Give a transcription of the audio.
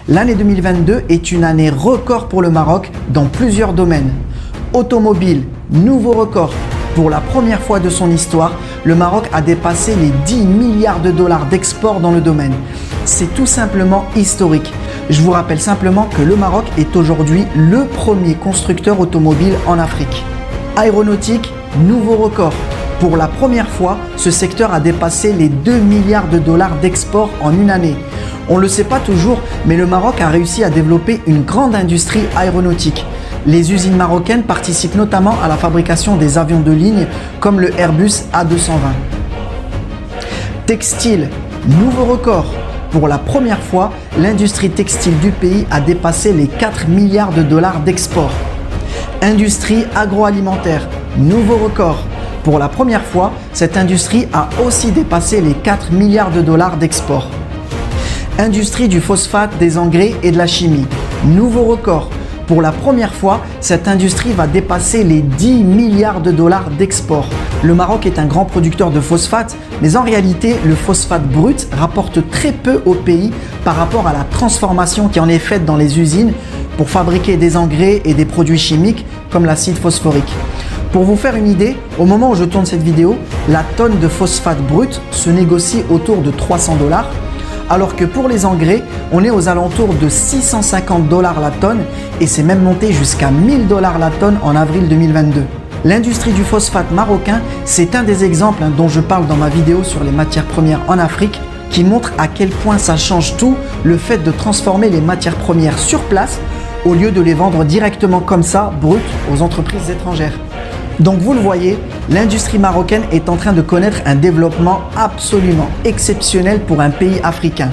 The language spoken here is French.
L'année 2022 est une année record pour le Maroc dans plusieurs domaines. Automobile, nouveau record. Pour la première fois de son histoire, le Maroc a dépassé les 10 milliards de dollars d'export dans le domaine. C'est tout simplement historique. Je vous rappelle simplement que le Maroc est aujourd'hui le premier constructeur automobile en Afrique. Aéronautique, nouveau record. Pour la première fois, ce secteur a dépassé les 2 milliards de dollars d'export en une année. On ne le sait pas toujours, mais le Maroc a réussi à développer une grande industrie aéronautique. Les usines marocaines participent notamment à la fabrication des avions de ligne comme le Airbus A220. Textile, nouveau record. Pour la première fois, l'industrie textile du pays a dépassé les 4 milliards de dollars d'export. Industrie agroalimentaire, nouveau record. Pour la première fois, cette industrie a aussi dépassé les 4 milliards de dollars d'export. Industrie du phosphate, des engrais et de la chimie, nouveau record. Pour la première fois, cette industrie va dépasser les 10 milliards de dollars d'export. Le Maroc est un grand producteur de phosphate, mais en réalité, le phosphate brut rapporte très peu au pays par rapport à la transformation qui en est faite dans les usines pour fabriquer des engrais et des produits chimiques comme l'acide phosphorique. Pour vous faire une idée, au moment où je tourne cette vidéo, la tonne de phosphate brut se négocie autour de 300 $, alors que pour les engrais, on est aux alentours de 650 $ la tonne et c'est même monté jusqu'à 1000 $ la tonne en avril 2022. L'industrie du phosphate marocain, c'est un des exemples dont je parle dans ma vidéo sur les matières premières en Afrique, qui montre à quel point ça change tout le fait de transformer les matières premières sur place au lieu de les vendre directement comme ça, brut, aux entreprises étrangères. Donc vous le voyez, l'industrie marocaine est en train de connaître un développement absolument exceptionnel pour un pays africain.